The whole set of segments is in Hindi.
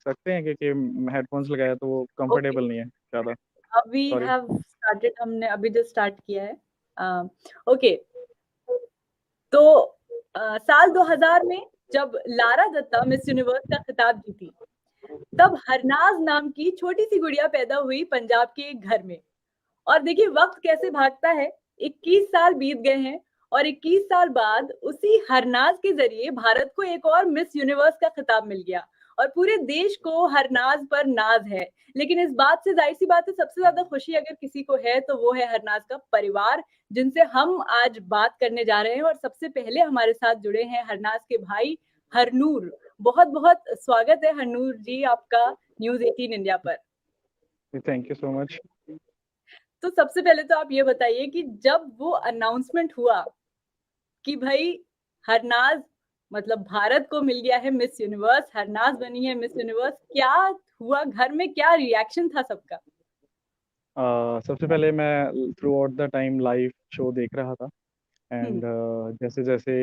सकते हैं क्योंकि हेडफोन्स लगाया तो वो ओके, कंफर्टेबल नहीं है ज़्यादा। We sorry. हैव स्टार्टेड, हमने अभी जस्ट स्टार्ट किया है। ओके, तो साल 2000 में जब लारा दत्ता मिस यूनिवर्स का खिताब जीती, तब हरनाज नाम की छोटी सी गुड़िया पैदा हुई पंजाब के एक घर में। और देखिए वक्त कैसे भागता है, 21 साल बीत गए हैं और 21 साल बाद उसी हरनाज के जरिए भारत को एक और मिस यूनिवर्स का खिताब मिल गया और पूरे देश को हरनाज पर नाज है। लेकिन इस बात से जाहिर सी बात है, सबसे ज्यादा खुशी अगर किसी को है तो वो है हरनाज का परिवार, जिनसे हम आज बात करने जा रहे हैं। और सबसे पहले हमारे साथ जुड़े हैं हरनाज के भाई हरनूर। बहुत बहुत स्वागत है हरनूर जी आपका न्यूज़ 18 इंडिया पर। Thank you so much. तो सबसे पहले तो आप ये बताइए कि जब वो अनाउंसमेंट हुआ कि भाई हरनाज, मतलब भारत को मिल गया है मिस यूनिवर्स, हरनाज बनी है मिस यूनिवर्स, क्या हुआ घर में, क्या रिएक्शन था सबका? सबसे पहले मैं through out the time live show देख रहा था हम्म। एंड जैसे जैसे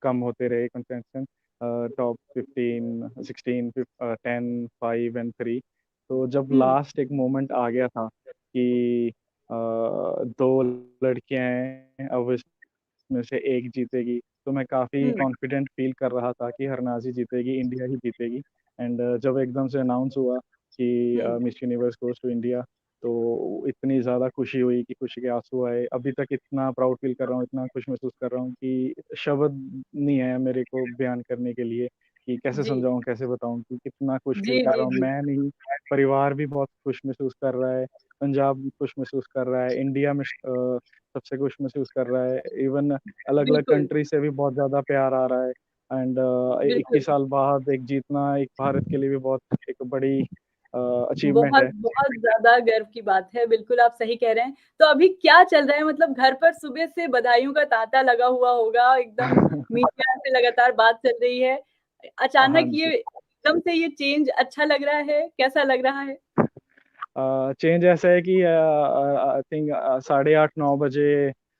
कम होते रहे कंटेस्टेंट, टॉप 15 16 10 5 एंड 3, तो जब हम्म। लास्ट एक मोमेंट आ गया था कि दो लड़कियां हैं, अब इसमें से एक जीतेगी, तो मैं काफ़ी हम्म। कॉन्फिडेंट फील कर रहा था कि हरनाज ही जीतेगी, इंडिया ही जीतेगी। एंड जब एकदम से अनाउंस हुआ कि हम्म। मिस यूनिवर्स गोes टू इंडिया, तो इतनी ज़्यादा खुशी हुई कि खुशी के आंसू आए। अभी तक इतना प्राउड फील कर रहा हूँ, इतना खुश महसूस कर रहा हूँ कि शब्द नहीं है मेरे को बयान करने के लिए कि कैसे जी समझाऊँ, कैसे बताऊँ कि कितना खुश जी फील कर जी रहा हूँ। जी। मैं नहीं, परिवार भी बहुत खुश महसूस कर रहा है, पंजाब भी खुश महसूस कर रहा है, इंडिया में सबसे खुश महसूस कर रहा है। इवन अलग अलग बिल्कुल कंट्री से भी बहुत ज़्यादा प्यार आ रहा है। एंड बिल्कुल। 21 साल बाद एक जीतना एक भारत के लिए भी बहुत एक बड़ी अचीवमेंट बहुत है। बहुत ज्यादा गर्व की बात है, बिल्कुल आप सही कह रहे हैं। तो अभी क्या चल रहा है, मतलब घर पर सुबह से बधाइयों का तांता लगा हुआ होगा एकदम, मीडिया से लगातार बात चल रही है। हाँ अचानक जी। ये एकदम से ये चेंज अच्छा लग रहा है, कैसा लग रहा है? चेंज ऐसा है कि आई थिंक 8:30 9 बजे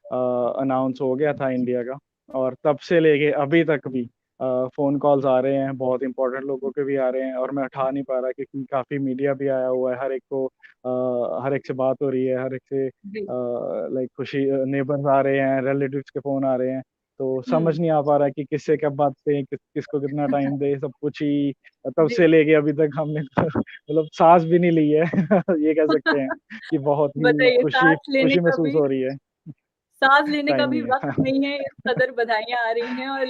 अनाउंस हो गया था इंडिया का, और तब से लेके अभी तक भी फ़ोन कॉल्स आ रहे हैं, बहुत इंपॉर्टेंट लोगों के भी आ रहे हैं, और मैं उठा नहीं पा रहा क्योंकि काफ़ी मीडिया भी आया हुआ है। हर एक को हर एक से बात हो रही है, हर एक से जी। लाइक खुशी, नेबर्स आ रहे हैं, रिलेटिव्स के फ़ोन आ रहे हैं। तो समझ हुँ। नहीं आ पा रहा है कि किससे कब बात करें, किसको कितना टाइम दें, सब कुछ ही तब जी। से लेके अभी तक हमने मतलब सांस भी नहीं ली है। ये कह सकते हैं कि बहुत ही बताइए, खुशी साँस लेने खुशी का महसूस भी हो रही है। साँस लेने का टाइम भी नहीं वक़्त है। नहीं है, इस कदर बधाइयाँ आ रही हैं। और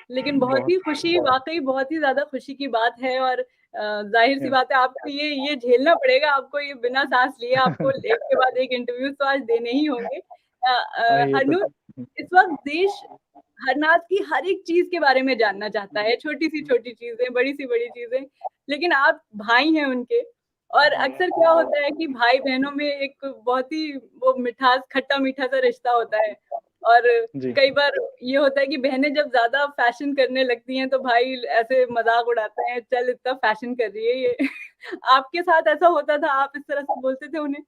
लेकिन बहुत बहुत। ही खुशी, वाक़ई बहुत ही ज़्यादा खुशी की बात है। और ज़ाहिर-सी यस। बात है, आपको ये झेलना पड़ेगा, आपको ये बिना साँस लिए आपको एक के बाद एक इंटरव्यू तो आज देने ही होंगे। ये तो हरनूर, इस वक़्त देश हरनाज़ की हर एक चीज़ के बारे में जानना चाहता है, छोटी-सी छोटी चीज़ें, बड़ी-सी बड़ी चीज़ें। लेकिन आप भाई हैं उनके, और अक्सर क्या होता है कि भाई-बहनों में एक बहुत ही वो मिठास, खट्टा-मीठा सा रिश्ता होता है। और जी। कई बार ये होता है कि बहनें जब ज़्यादा फ़ैशन करने लगती हैं, तो भाई ऐसे मज़ाक उड़ाते हैं, "चल इतना फ़ैशन कर रही है ये।" आपके साथ ऐसा होता था? आप इस तरह से बोलते थे उन्हें?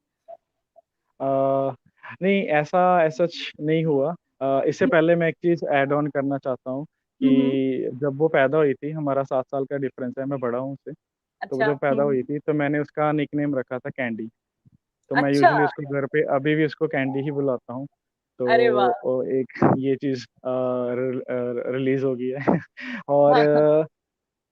अ, नहीं, ऐसा सच नहीं हुआ। इससे हुँ। पहले मैं एक चीज़ ऐड ऑन करना चाहता हूँ हुँ, हुँ। कि जब वो पैदा हुई थी, हमारा 7 साल का डिफरेंस है, मैं बड़ा हूँ उससे। तो वो अच्छा। जब हुँ, पैदा हुँ। हुई थी तो मैंने उसका निकनेम रखा था कैंडी। तो मैं अच्छा! यूजुअली उसको घर पे अभी भी उसको कैंडी ही बुलाता हूँ। तो अरे वाह! एक ये चीज़ रिलीज़ हो गई है। और हाँ, हाँ।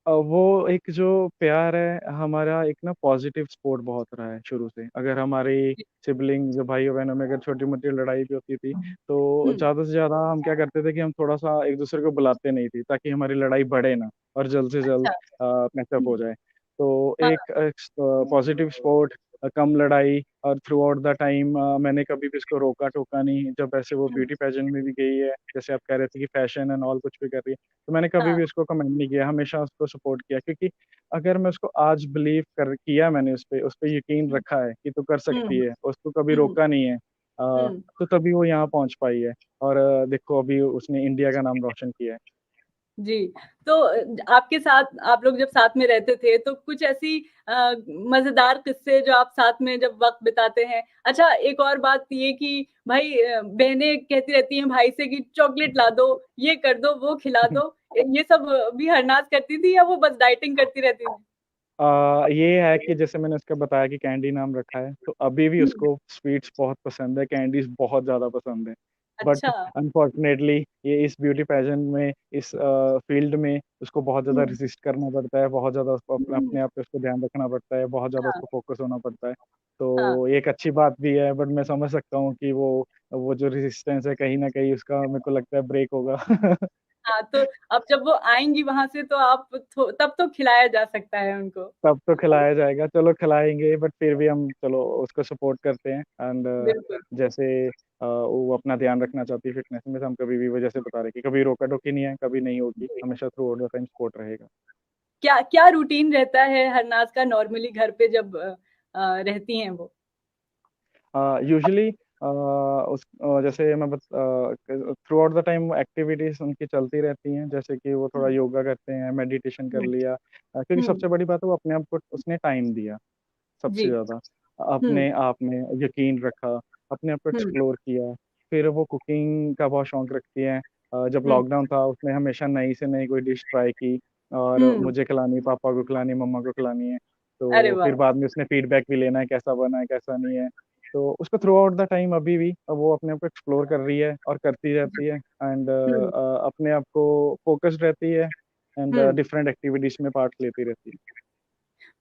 वो एक जो प्यार है हमारा, एक ना पॉज़िटिव सपोर्ट बहुत रहा है शुरू से। अगर हमारी सिबलिंग जो भाइयों-बहनों में अगर छोटी-मोटी लड़ाई भी होती थी, तो हुँ। ज़्यादा से ज़्यादा हम क्या करते थे कि हम थोड़ा-सा एक-दूसरे को बुलाते नहीं थे, ताकि हमारी लड़ाई बढ़े ना और जल्द से जल्द अच्छा। पैचअप हुँ। हो जाए। तो हाँ। एक पॉज़िटिव सपोर्ट, कम लड़ाई, और थ्रू आउट द टाइम मैंने कभी भी उसको रोका-टोका नहीं। जब ऐसे वो हुँ। ब्यूटी पेजेंट में भी गई है, जैसे आप कह रहे थे कि फैशन एंड ऑल कुछ भी कर रही है, तो मैंने कभी हाँ। भी उसको कमेंट नहीं किया, हमेशा उसको सपोर्ट किया, क्योंकि अगर मैं उसको आज बिलीव कर किया, मैंने उस पे यकीन हुँ। रखा है कि तू कर हुँ, सकती है, उसको कभी हुँ, रोका नहीं है, हुँ। तो तभी वो यहाँ पहुँच पाई है। और देखो अभी उसने इंडिया का नाम रोशन किया है। जी, तो आपके साथ आप लोग जब साथ में रहते थे तो कुछ ऐसी मज़ेदार किस्से जो आप साथ में जब वक़्त बिताते हैं? अच्छा, एक और बात ये कि भाई बहनें कहती रहती हैं भाई से कि चॉकलेट ला दो, ये कर दो, वो खिला दो, ये सब भी हरनाज़ करती थी या वो बस डाइटिंग करती रहती थी? ये है कि जैसे मैंने उसका बताया कि कैंडी नाम रखा है, तो अभी भी हुँ, उसको स्वीट्स बहुत पसंद है, कैंडीज़ बहुत ज़्यादा पसंद है। बट अच्छा। अनफॉर्चुनेटली ये इस ब्यूटी पेजेंट में, इस फ़ील्ड में उसको बहुत ज़्यादा हुँ, रेज़िस्ट करना पड़ता है, बहुत ज़्यादा उसको अपने हुँ, अपने आप पे उसको ध्यान रखना पड़ता है, बहुत ज़्यादा हाँ, उसको फ़ोकस होना पड़ता है। हाँ, तो ये एक अच्छी बात भी है, बट मैं समझ सकता हूँ कि वो जो रेज़िस्टेंस है कहीं न कहीं उसका मेरे को लगता है ब्रेक होगा। हाँ, तो अब जब वो आएँगी वहाँ से तो आप थो तब तो खिलाया जा सकता है उनको। तब तो खिलाया जाएगा, चलो खिलाएँगे बट फिर भी हम चलो उसको सपोर्ट करते हैं एंड बिल्कुल। जैसे वो अपना ध्यान रखना चाहती है फ़िटनेस में तो हम कभी भी वो जैसे बता रहे कि कभी रोका-टोकी नहीं है, कभी नहीं होगी, हमेशा through out the time support रहेगा। क्या क्या रूटीन रहता है हरनाज़ का नॉर्मली घर पे जब रहती हैं वो? यूजुअली जैसे मैं through out the time activities उनकी चलती रहती हैं, जैसे कि वो थोड़ा हुँ, योगा करते हैं, मेडिटेशन कर हुँ, लिया क्योंकि हुँ, सबसे बड़ी बात है वो अपने आप को उसने टाइम दिया। सबसे जी, ज़्यादा। हुँ, अपने आप में यकीन रखा, अपने आप को हुँ, एक्सप्लोर किया। फिर वो कुकिंग का बहुत शौक रखती हैं। जब हुँ, लॉकडाउन था उसने हमेशा नई से नई कोई डिश ट्राई की और हुँ, मुझे खिलानी, पापा को खिलानी, मम्मा को खिलानी है। अरे तो वाह! फिर बाद में उसने फीडबैक भी लेना है, कैसा बना है, कैसा नहीं है। तो उसको थ्रू आउट द टाइम अभी भी वो अपने आप को एक्सप्लोर कर रही है और करती रहती है एंड हुँ, अपने आप को फ़ोकस्ड रहती है एंड हुँ, डिफरेंट एक्टिविटीज़ में पार्ट लेती रहती है।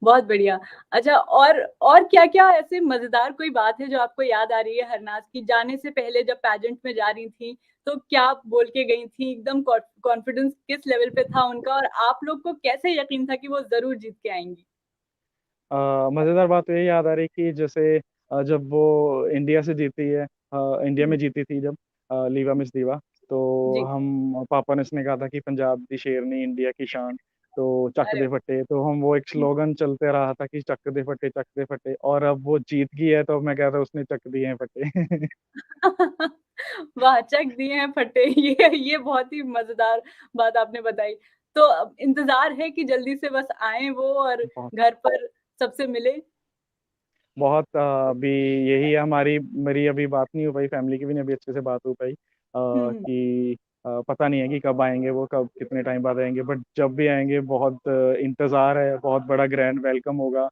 बहुत बढ़िया। अच्छा और क्या-क्या ऐसे मज़ेदार कोई बात है जो आपको याद आ रही है हरनाज़ की? जाने से पहले जब पेजेंट में जा रही थीं, तो क्या बोल के गई थीं? एकदम कॉन्फिडेंस किस लेवल पे था उनका और आप लोग को कैसे यकीन था कि वो ज़रूर जीत के आएँगी? मज़ेदार बात तो ये याद आ रही कि जैसे जब वो इंडिया से जीती है इंडिया हुँ, में जीती थी जब लीवा मिस दीवा, तो जी, हम पापा ने उसने कहा था कि पंजाब दी शेरनी इंडिया की शान, तो चक अरे दे फटे, तो हम वो एक हुँ। स्लोगन चलते रहा था कि चक दे फटे और अब वो जीत गई है तो मैं कह रहा हूँ उसने चक दिए हैं फटे। वाह! चक दिए हैं फटे ये बहुत ही मज़ेदार बात आपने बताई। तो अब इंतज़ार है कि जल्दी से बस आएँ वो और बहुत घर पर सबसे मिले? बहुत अभी यही है हमारी मेरी अभी बात नहीं हो पाई, फैमिली की भी नहीं अभी अच्छे से बात हो पाई हुँ, हुँ। कि पता नहीं है कि कब आएँगे वो, कब कितने टाइम बाद आएँगे बट जब भी आएँगे बहुत इंतज़ार है, बहुत बड़ा ग्रैंड वेलकम होगा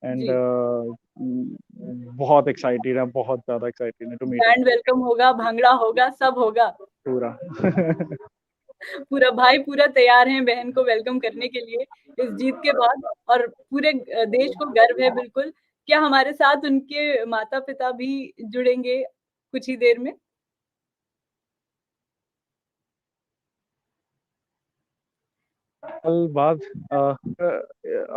एंड जी, बहुत एक्साइटेड है, बहुत ज़्यादा एक्साइटेड है to meet her grand welcome होगा, भांगड़ा होगा, सब होगा। पूरा। पूरा भाई पूरा तैयार हैं बहन को वेलकम करने के लिए इस जीत के बाद और पूरे देश को गर्व है बिल्कुल। क्या हमारे साथ उनके माता-पिता भी जुड़ेंगे कुछ ही देर में? साल बाद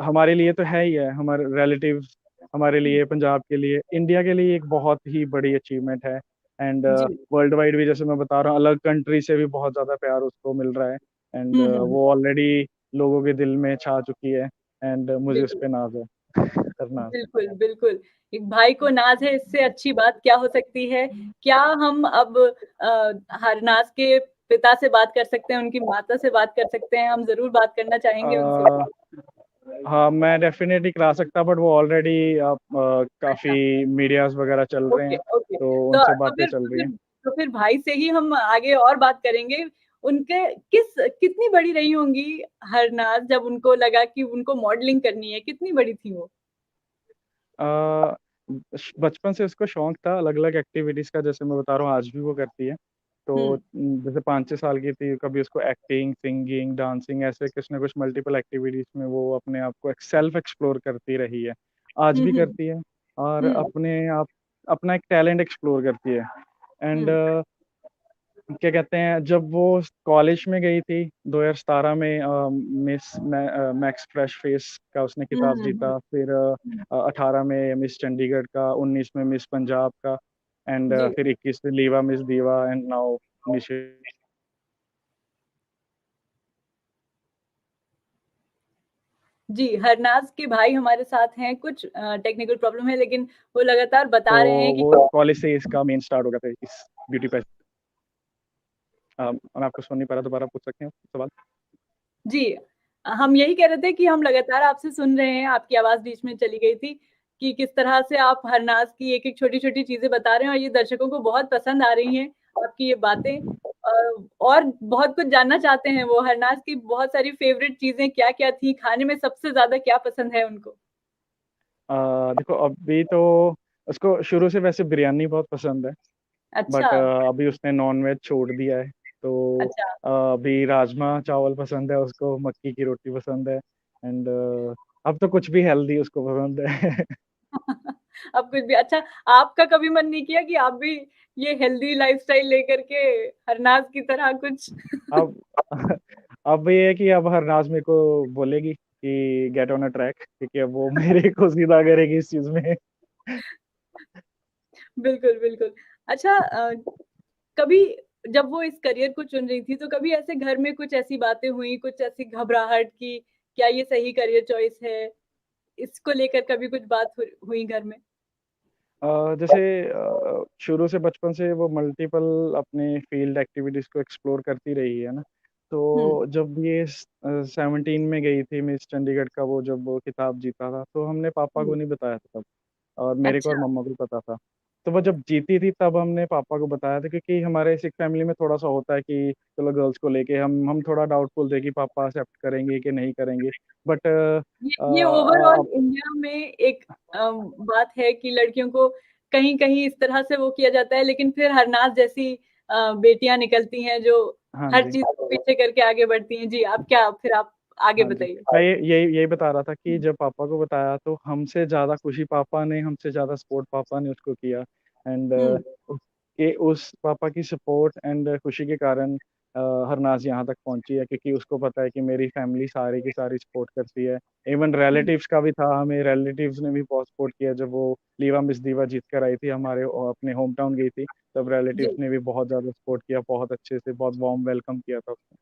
हमारे लिए तो है ही है, हमारे रिलेटिव्स हमारे हुँ, लिए, पंजाब के लिए, इंडिया के लिए एक बहुत ही बड़ी अचीवमेंट है एंड जी। वर्ल्ड वाइड भी जैसे मैं बता रहा हूँ, अलग कंट्री से भी बहुत ज़्यादा प्यार उसको मिल रहा है एंड हुँ, हुँ, हुँ। वो ऑलरेडी लोगों के दिल में छा चुकी है एंड मुझे उस बिल्कुल। पे नाज़ है, करनाज़। बिल्कुल, बिल्कुल। एक भाई को नाज़ है, इससे अच्छी बात क्या हो सकती है? क्या हम अब हरनाज़ के पिता से बात कर सकते हैं, उनकी माता से बात कर सकते हैं? हम ज़रूर बात करना चाहेंगे उनसे। अ, हाँ, मैं डेफ़िनेटली करा सकता बट वो ऑलरेडी अच्छा, काफ़ी मीडियाज़ वग़ैरह चल रहे ओके, हैं, ओके। तो तो उनसे तो बातें फिर चल तो रही फिर हैं। तो फिर भाई से ही हम आगे और बात करेंगे। उनके कितनी बड़ी रही होंगी हरनाज़ जब उनको लगा कि उनको मॉडलिंग करनी है, कितनी बड़ी थी वो? अ, बचपन से उसको शौक था अलग-अलग एक्टिविटीज़ का जैसे मैं बता रहा हूँ आज भी वो करती है। तो हुँ। जैसे 5-6 साल की थी कभी उसको एक्टिंग, सिंगिंग, डांसिंग ऐसे कुछ ना कुछ मल्टीपल एक्टिविटीज़ में वो अपने आप को एक सेल्फ एक्सप्लोर करती रही है। आज हुँ, भी हुँ। करती है और हुँ, अपने आप अपना एक टैलेंट एक्सप्लोर करती है एंड हुँ। क्या कहते हैं जब वो कॉलेज में गई थी 2017 में मैक्स फ्रेश फेस का उसने हुँ, खिताब हुँ, हुँ। जीता फिर हुँ। 18 में मिस चंडीगढ़ का 19 में मिस पंजाब का एंड जी। फिर 21 में लीवा मिस दीवा एंड नाउ मिस जी, हरनाज़ के भाई हमारे साथ हैं, कुछ टेक्निकल प्रॉब्लम है लेकिन वो लगातार तो बता रहे हैं कि वो कॉलेज से ही इसका मेन स्टार्ट हो गया था इस ब्यूटी पे मैं आपको सुन नहीं पा रहा दोबारा पूछ सकते हैं सवाल? जी, हम यही कह रहे थे कि हम लगातार आपसे सुन रहे हैं, आपकी आवाज़ बीच में चली गई थी, कि किस तरह से आप हरनाज़ की एक-एक छोटी-छोटी चीज़ें बता रहे हैं और ये दर्शकों को बहुत पसंद आ रही हैं, आपकी ये बातें। और बहुत कुछ जानना चाहते हैं वो, हरनाज़ की बहुत सारी फ़ेवरेट चीज़ें क्या-क्या थी? खाने में सबसे ज़्यादा क्या पसंद है उनको? देखो अभी तो उसको शुरू से वैसे बिरयानी बहुत पसंद है, अच्छा, बट अभी उसने नॉन-वेज छोड़ दिया है, तो अच्छा। अभी राजमा चावल पसंद है उसको, मक्की की रोटी पसंद है एंड अब तो कुछ भी हेल्दी उसको पसंद है। अब कुछ भी अच्छा, आपका कभी मन नहीं किया कि आप भी ये हेल्दी लाइफ़स्टाइल लेकर के हरनाज़ की तरह कुछ अब अब ये है कि अब हरनाज़ मेरे को बोलेगी कि गेट ऑन अ ट्रैक क्योंकि अब वो मेरे को सीधा करेगी इस चीज़ में। बिल्कुल, बिल्कुल। अच्छा कभी जब वो इस करियर को चुन रही थी, तो कभी ऐसे घर में कुछ ऐसी बातें हुई, कुछ ऐसी घबराहट कि क्या ये सही करियर चॉइस है? इसको लेकर कभी कुछ बात हुई घर में? जैसे शुरू से बचपन से वो मल्टीपल अपने फील्ड एक्टिविटीज़ को एक्सप्लोर करती रही है ना, हुँ, तो जब ये 17 में गई थी मिस चंडीगढ़ का वो जब वो खिताब जीता था, तो हमने पापा को हुँ। नहीं बताया था तब और मेरे को और अच्छा। मम्मा को पता था। तो वो जब जीती थी तब हमने पापा को बताया था क्योंकि हमारे सिख फैमिली में थोड़ा-सा होता है कि चलो गर्ल्स को लेके हम थोड़ा डाउटफुल थे कि पापा एक्सेप्ट करेंगे कि नहीं करेंगे। बट ये ओवरऑल इंडिया में एक बात है कि लड़कियों को कहीं-कहीं इस तरह से वो किया जाता है, लेकिन फिर हरनाज़ जैसी बेटियाँ निकलती हैं जो हाँ हर जी। चीज़ को पीछे करके आगे बढ़ती हैं। जी, आप आगे हाँ जी, बताइए? मैं यही बता रहा था कि जब पापा को बताया तो हमसे ज़्यादा खुशी पापा ने, हमसे ज़्यादा सपोर्ट पापा ने उसको किया एंड हुँ, उसके उस पापा की सपोर्ट एंड खुशी के कारण हरनाज़ यहाँ तक पहुँची है क्योंकि उसको पता है कि मेरी फैमिली सारी की सारी सपोर्ट करती है। इवन हुँ। रिलेटिव्स का भी था, हमें रिलेटिव्स ने भी बहुत सपोर्ट किया जब वो लीवा मिस दीवा जीत कर आई थी हमारे अपने होम टाउन गई थी, तब जी। रिलेटिव्स ने भी बहुत ज़्यादा सपोर्ट किया, बहुत अच्छे से, बहुत वार्म वेलकम किया था उसको।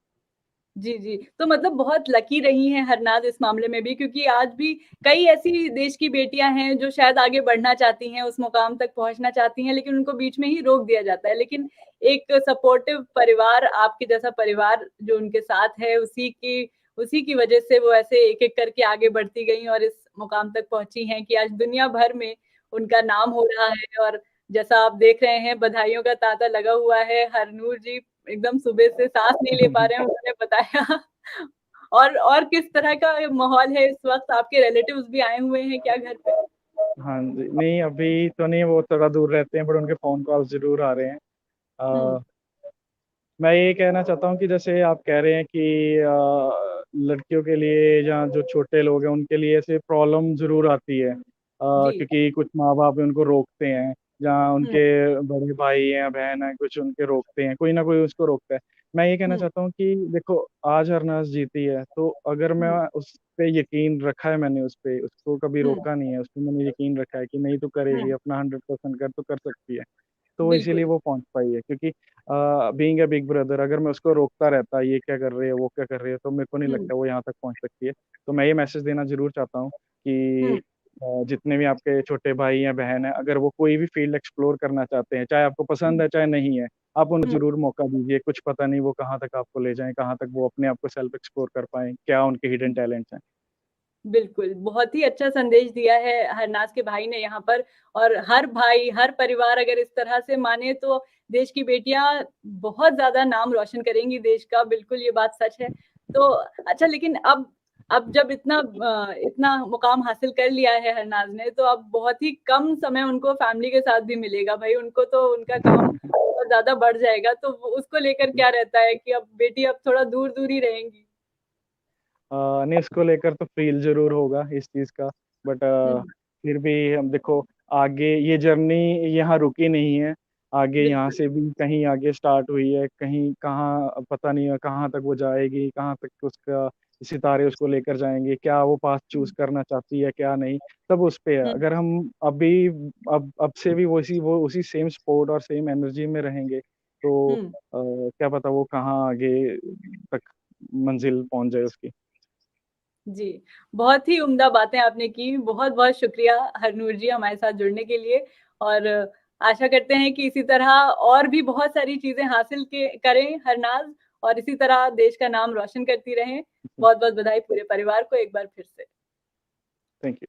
जी, जी। तो मतलब बहुत लकी रही हैं हरनाज़ इस मामले में भी क्योंकि आज भी कई ऐसी देश की बेटियाँ हैं जो शायद आगे बढ़ना चाहती हैं, उस मुकाम तक पहुँचना चाहती हैं, लेकिन उनको बीच में ही रोक दिया जाता है। लेकिन एक सपोर्टिव परिवार, आपके जैसा परिवार जो उनके साथ है, उसी की वजह से वो ऐसे एक-एक करके आगे बढ़ती गईं और इस मुकाम तक पहुँची हैं कि आज दुनिया भर में उनका नाम हो रहा है और जैसा आप देख रहे हैं, बधाइयों का तांता लगा हुआ है। हरनूर जी एकदम सुबह से साँस नहीं ले पा रहे हैं, उन्होंने बताया। और किस तरह का माहौल है इस वक़्त? आपके रिलेटिव्स भी आए हुए हैं क्या घर पे? हाँ जी, नहीं अभी तो नहीं वो थोड़ा दूर रहते हैं बट उनके फ़ोन कॉल्स ज़रूर आ रहे हैं। हुँ, अ, मैं ये कहना चाहता हूँ कि जैसे आप कह रहे हैं कि लड़कियों के लिए या जो छोटे लोग हैं उनके लिए ऐसे प्रॉब्लम ज़रूर आती है। जी। क्योंकि कुछ माँ-बाप उनको रोकते हैं, जहाँ हुँ, उनके बड़े भाई या बहन हैं कुछ उनके रोकते हैं, कोई ना कोई उसको रोकता है। मैं ये कहना हुँ, चाहता हूँ कि देखो आज हरनाज़ जीती है, तो अगर मैं हुँ, उस पे यकीन रखा है मैंने उस पे, उसको कभी हुँ, रोका नहीं है, उसपे मैंने यकीन रखा है कि नहीं तू करेगी हुँ, अपना 100% कर तो कर सकती है। तो इसीलिए बिल्कुल। वो पहुँच पाई है क्योंकि बीइंग अ बिग ब्रदर अगर मैं उसको रोकता रहता, ये क्या कर रही है, वो क्या कर रही है, तो मेरे को नहीं हुँ, लगता वो यहाँ तक पहुँच सकती है। तो मैं ये मैसेज देना ज़रूर चाहता हूँ कि हुँ, जितने भी आपके छोटे भाई या बहन हैं, अगर वो कोई भी फ़ील्ड एक्सप्लोर करना चाहते हैं, चाहे आपको पसंद हुँ, है, चाहे नहीं है, आप उन्हें हुँ। ज़रूर मौका दीजिए। कुछ पता नहीं वो कहाँ तक आपको ले जाएँ, कहाँ तक वो अपने आप को सेल्फ एक्सप्लोर कर पाएँ, क्या उनके हिडन टैलेंट्स हैं। बिल्कुल, बहुत ही अच्छा संदेश दिया है हरनाज़ के भाई ने यहाँ पर और हर भाई, हर परिवार अगर इस तरह से माने तो देश की बेटियाँ बहुत ज़्यादा नाम रोशन करेंगी देश का, बिल्कुल ये बात सच है। तो अच्छा लेकिन अब जब इतना मुकाम हासिल कर लिया है हरनाज़ ने, तो अब बहुत ही कम समय उनको फैमिली के साथ भी मिलेगा। भई उनको तो उनका काम बहुत ज़्यादा बढ़ जाएगा, तो वो उसको लेकर क्या रहता है कि अब बेटी अब थोड़ा दूर-दूर ही रहेंगी? नहीं उसको लेकर तो फ़ील ज़रूर होगा इस चीज़ का बट हुँ, फिर भी हम देखो आगे ये जर्नी यहाँ रुकी नहीं है। आगे यहाँ बिल्कुल। से भी कहीं आगे स्टार्ट हुई है, कहीं कहाँ पता नहीं है कहाँ तक वो जाएगी, कहाँ तक उसका सितारे उसको लेकर जाएँगे, क्या वो पाथ चूज़ हुँ, करना चाहती है, क्या नहीं, सब उस पे है। हुँ, अगर हम अभी अब से भी वो उसी सेम स्पोर्ट और सेम एनर्जी में रहेंगे, तो हुँ। क्या पता वो कहाँ आगे तक मंज़िल पहुँच जाए उसकी। जी, बहुत ही उम्दा बातें आपने की। बहुत-बहुत शुक्रिया हरनूर जी हमारे साथ जुड़ने के लिए और आशा करते हैं कि इसी तरह और भी बहुत सारी चीज़ें हासिल के करें हरनाज़ और इसी तरह देश का नाम रोशन करती रहें। बहुत बहुत बधाई पूरे परिवार को एक बार फिर से। Thank you.